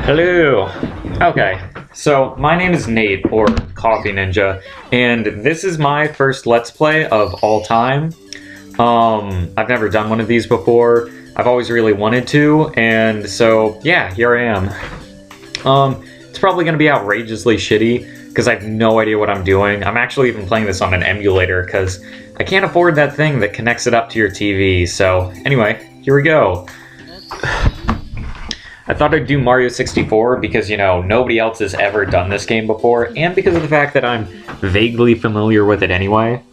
Hello. Okay, so my name is Nate, or CoffeeNinja, and this is my first Let's Play of all time. I've never done one of these before. I've always really wanted to, and so, yeah, here I am. It's probably going to be outrageously shitty, because I have no idea what I'm doing. I'm actually even playing this on an emulator, because I can't afford that thing that connects it up to your TV, so anyway, here we go. I thought I'd do Mario 64 because, you know, nobody else has ever done this game before, and because of the fact that I'm vaguely familiar with it anyway.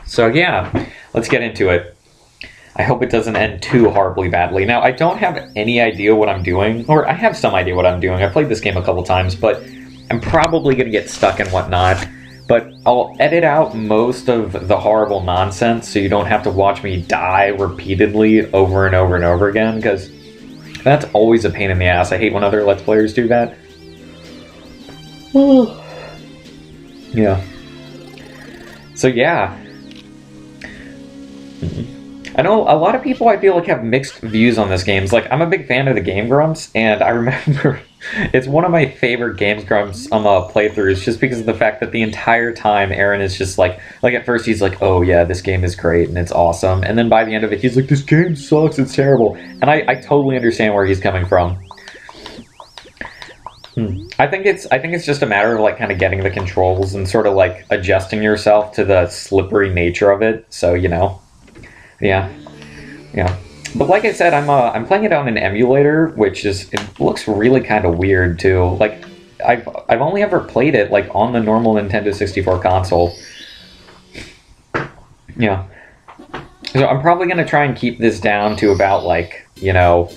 So yeah, let's get into it. I hope it doesn't end too horribly badly. Now, I don't have any idea what I'm doing, or I have some idea what I'm doing. I've played this game a couple times, but I'm probably going to get stuck and whatnot. But I'll edit out most of the horrible nonsense so you don't have to watch me die repeatedly over and over and over again, because that's always a pain in the ass. I hate when other Let's Players do that. Yeah. So yeah. I know a lot of people, I feel like, have mixed views on this game. Like, I'm a big fan of the Game Grumps, and I remember it's one of my favorite Game Grumps playthroughs, just because of the fact that the entire time Aaron is just like at first he's like, oh yeah, this game is great and it's awesome, and then by the end of it he's like, this game sucks, it's terrible, and I totally understand where he's coming from. I think it's just a matter of like kind of getting the controls and sort of like adjusting yourself to the slippery nature of it. So, you know. Yeah. But like I said, I'm playing it on an emulator, which is, it looks really kind of weird too. Like, I've only ever played it like on the normal Nintendo 64 console. Yeah. So I'm probably gonna try and keep this down to about like, you know,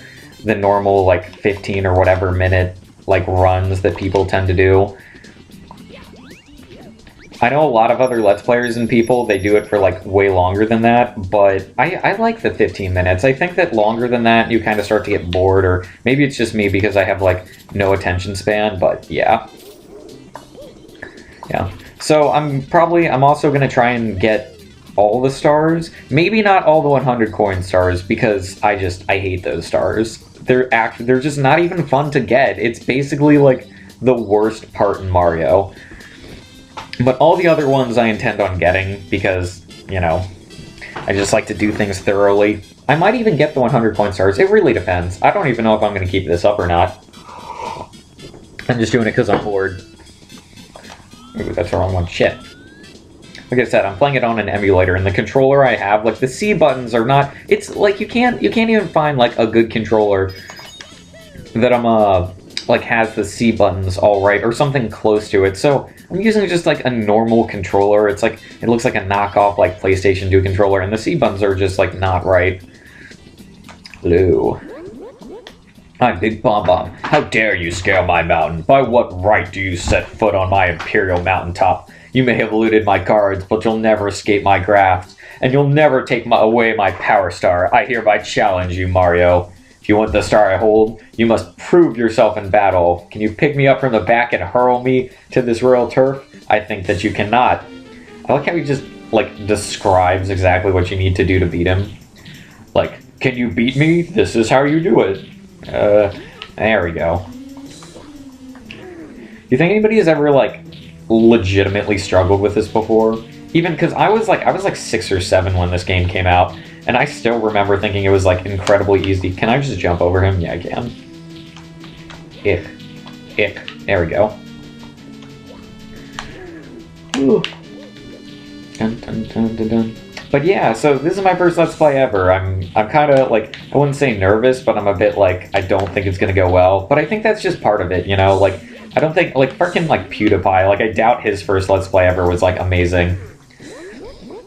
the normal like 15 or whatever minute like runs that people tend to do. I know a lot of other Let's Players and people, they do it for like way longer than that, but I like the 15 minutes. I think that longer than that, you kind of start to get bored, or maybe it's just me because I have like no attention span, but yeah. Yeah. So I'm also going to try and get all the stars. Maybe not all the 100 coin stars, because I hate those stars. They're just not even fun to get. It's basically like the worst part in Mario. But all the other ones I intend on getting because, you know, I just like to do things thoroughly. I might even get the 100 coin stars. It really depends. I don't even know if I'm going to keep this up or not. I'm just doing it because I'm bored. Ooh, that's the wrong one. Shit. Like I said, I'm playing it on an emulator, and the controller I have, like, the C buttons are not... It's like you can't even find, like, a good controller that like has the C buttons all right, or something close to it. So I'm using just like a normal controller. It's like, it looks like a knockoff like PlayStation 2 controller, and the C buttons are just like not right. Hello. I'm Big Bomb Bomb. How dare you scale my mountain? By what right do you set foot on my imperial mountaintop? You may have looted my cards, but you'll never escape my grasp, and you'll never take away my power star. I hereby challenge you, Mario. If you want the star I hold, you must prove yourself in battle. Can you pick me up from the back and hurl me to this royal turf? I think that you cannot. I like how he just, like, describes exactly what you need to do to beat him. Like, can you beat me? This is how you do it. There we go. You think anybody has ever, like, legitimately struggled with this before? Even, because I was like 6 or 7 when this game came out, and I still remember thinking it was, like, incredibly easy. Can I just jump over him? Yeah, I can. Ick. There we go. Ooh. Dun, dun, dun, dun, dun. But yeah, so this is my first Let's Play ever. I'm kind of, like, I wouldn't say nervous, but I'm a bit, like, I don't think it's gonna go well. But I think that's just part of it, you know? Like, I don't think, like, freaking, like, PewDiePie, like, I doubt his first Let's Play ever was, like, amazing.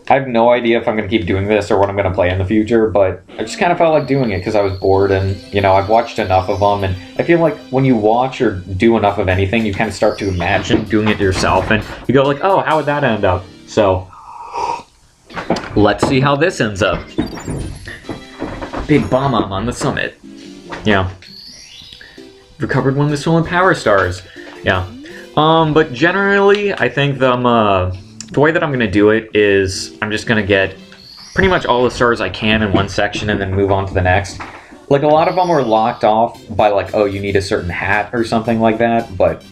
I have no idea if I'm going to keep doing this or what I'm going to play in the future, but I just kind of felt like doing it because I was bored, and, you know, I've watched enough of them, and I feel like when you watch or do enough of anything, you kind of start to imagine doing it yourself, and you go like, oh, how would that end up? So, let's see how this ends up. Big Bomb on the summit. Yeah. Recovered one of the stolen power stars. Yeah. But generally, I think the way that I'm going to do it is I'm just going to get pretty much all the stars I can in one section and then move on to the next. Like, a lot of them were locked off by, like, oh, you need a certain hat or something like that, but,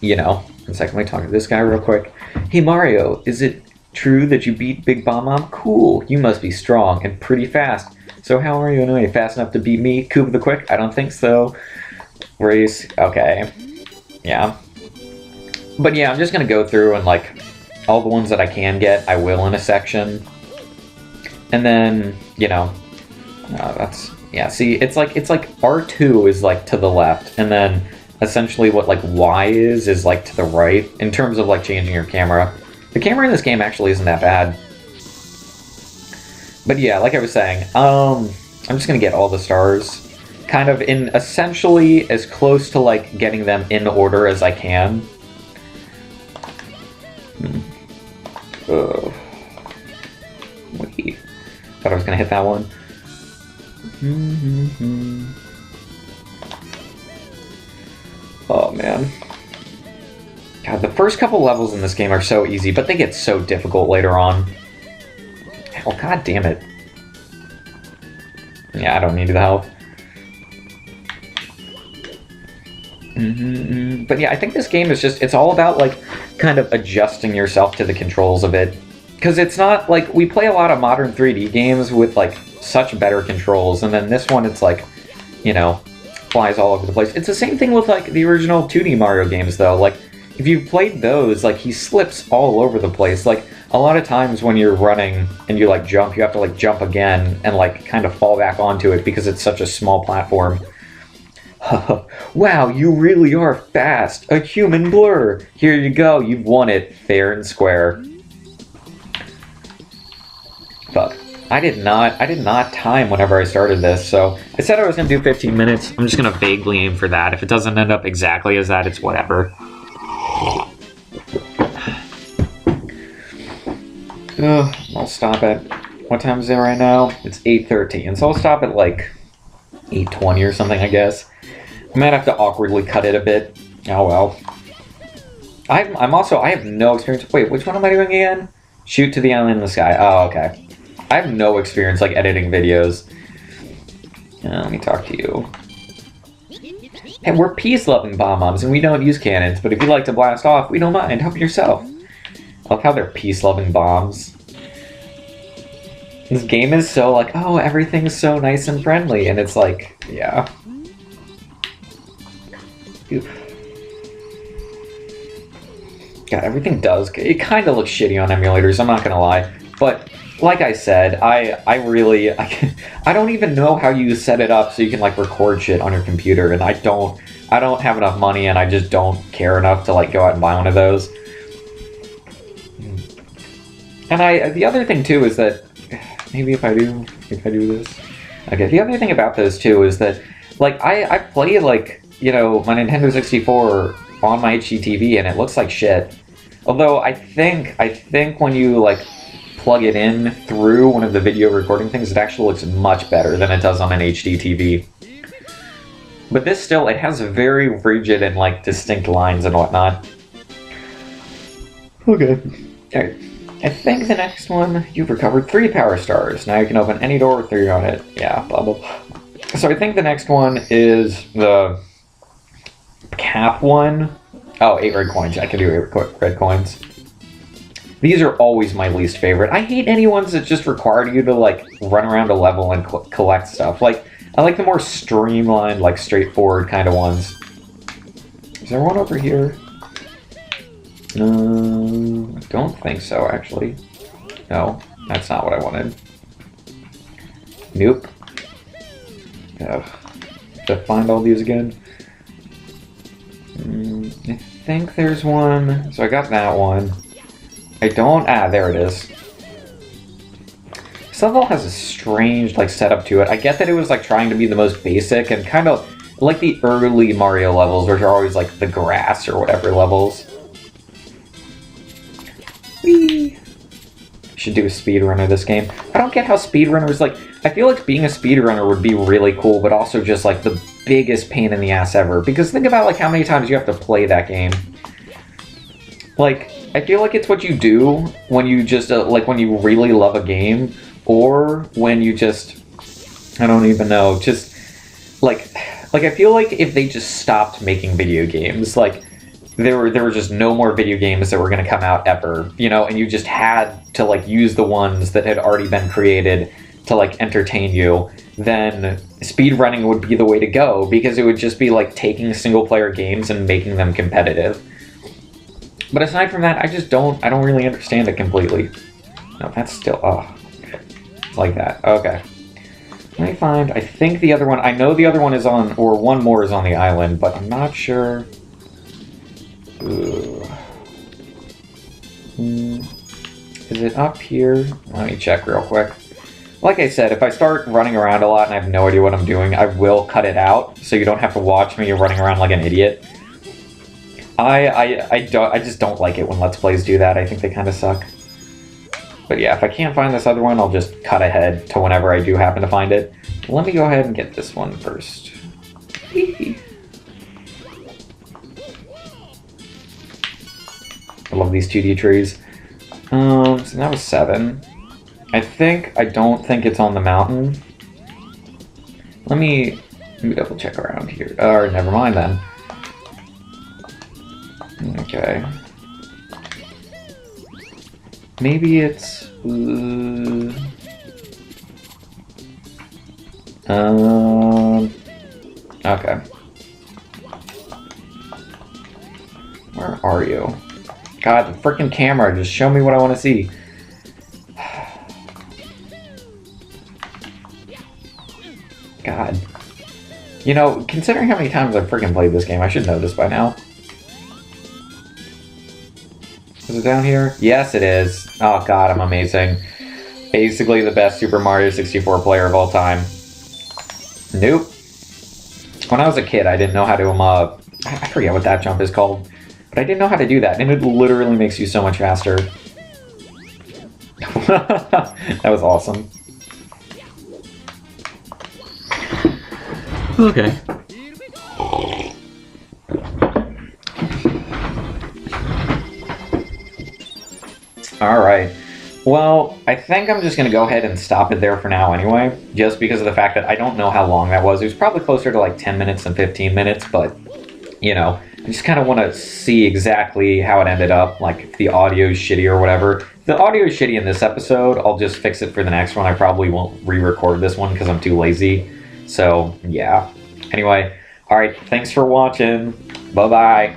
you know. One second, let me talk to this guy real quick. Hey, Mario, is it true that you beat Big Bomb? Cool, you must be strong and pretty fast. So how are you anyway? Fast enough to beat me, Koopa the Quick? I don't think so. Race, okay. Yeah. But yeah, I'm just gonna go through and, like, all the ones that I can get, I will in a section. And then, you know, that's, yeah, see, it's like R2 is, like, to the left, and then essentially what, like, Y is like, to the right, in terms of, like, changing your camera. The camera in this game actually isn't that bad. But yeah, like I was saying, I'm just gonna get all the stars, kind of in essentially as close to, like, getting them in order as I can. Wait, thought I was gonna hit that one. Oh man. God, the first couple levels in this game are so easy, but they get so difficult later on. Oh, god damn it. Yeah, I don't need the health. But yeah, I think this game is just, it's all about, like, kind of adjusting yourself to the controls of it. Because it's not, like, we play a lot of modern 3D games with, like, such better controls, and then this one, it's like, you know, flies all over the place. It's the same thing with, like, the original 2D Mario games, though. Like, if you've played those, like, he slips all over the place. Like, a lot of times when you're running and you, like, jump, you have to, like, jump again and, like, kind of fall back onto it because it's such a small platform. Wow, you really are fast! A human blur! Here you go, you've won it, fair and square. Fuck. I did not time whenever I started this, so I said I was gonna do 15 minutes. I'm just gonna vaguely aim for that. If it doesn't end up exactly as that, it's whatever. Ugh, I'll stop at, what time is it right now? It's 8:13, so I'll stop at like 8:20 or something, I guess. I might have to awkwardly cut it a bit. Oh well. I have no experience. Wait, which one am I doing again? Shoot to the island in the sky. Oh, okay. I have no experience, like, editing videos. Let me talk to you. Hey, we're peace-loving bomb-moms, and we don't use cannons, but if you like to blast off, we don't mind. Help yourself. I love how they're peace-loving bombs. This game is so, like, oh, everything's so nice and friendly, and it's like, yeah. Oof. God, everything does, it kind of looks shitty on emulators, I'm not gonna lie. But, like I said, I don't even know how you set it up so you can, like, record shit on your computer, and I don't have enough money, and I just don't care enough to, like, go out and buy one of those. And the other thing, too, is that, maybe if I do this. Okay, the other thing about this, too, is that, like, I play, like, you know, my Nintendo 64 on my HDTV, and it looks like shit. Although, I think when you, like, plug it in through one of the video recording things, it actually looks much better than it does on an HDTV. But this still, it has very rigid and, like, distinct lines and whatnot. Okay. Alright. I think the next one, you've recovered 3 power stars. Now you can open any door with 3 on it. Yeah, blah, blah, blah. So I think the next one is the cap one. Oh, 8 red coins. I can do 8 red coins. These are always my least favorite. I hate any ones that just require you to, like, run around a level and collect stuff. Like, I like the more streamlined, like, straightforward kind of ones. Is there one over here? I don't think so, actually. No, that's not what I wanted. Nope. Ugh. To find all these again. I think there's one. So I got that one. I don't. Ah, there it is. This level has a strange, like, setup to it. I get that it was, like, trying to be the most basic and kind of like the early Mario levels, which are always, like, the grass or whatever levels. Whee! Should do a speedrun of this game. I don't get how speedrunners, like, I feel like being a speedrunner would be really cool, but also just, like, the biggest pain in the ass ever. Because think about, like, how many times you have to play that game. Like, I feel like it's what you do when you just, like, when you really love a game, or when you just, I don't even know, just Like, I feel like if they just stopped making video games, like, there were just no more video games that were going to come out ever, you know, and you just had to, like, use the ones that had already been created to, like, entertain you, then speedrunning would be the way to go, because it would just be, like, taking single-player games and making them competitive. But aside from that, I don't really understand it completely. No, that's still, like that. Okay. Let me find, I think the other one, I know the other one is on, or one more is on the island, but I'm not sure. Is it up here? Let me check real quick. Like I said, if I start running around a lot and I have no idea what I'm doing, I will cut it out, so you don't have to watch me running around like an idiot. I just don't like it when Let's Plays do that. I think they kind of suck. But yeah, if I can't find this other one, I'll just cut ahead to whenever I do happen to find it. Let me go ahead and get this one first. I love these 2D trees. So that was 7. I don't think it's on the mountain. Let me double check around here. Or never mind then. Okay. Maybe it's... okay. Where are you? God, the freaking camera, just show me what I want to see. God. You know, considering how many times I've freaking played this game, I should know this by now. Is it down here? Yes, it is. Oh god, I'm amazing. Basically the best Super Mario 64 player of all time. Nope. When I was a kid, I didn't know how to, I forget what that jump is called. But I didn't know how to do that, and it literally makes you so much faster. That was awesome. Okay. Alright. Well, I think I'm just going to go ahead and stop it there for now anyway, just because of the fact that I don't know how long that was. It was probably closer to like 10 minutes than 15 minutes, but, you know, I just kind of want to see exactly how it ended up, like if the audio is shitty or whatever. If the audio is shitty in this episode, I'll just fix it for the next one. I probably won't re-record this one because I'm too lazy. So, yeah. Anyway, alright, thanks for watching. Bye-bye.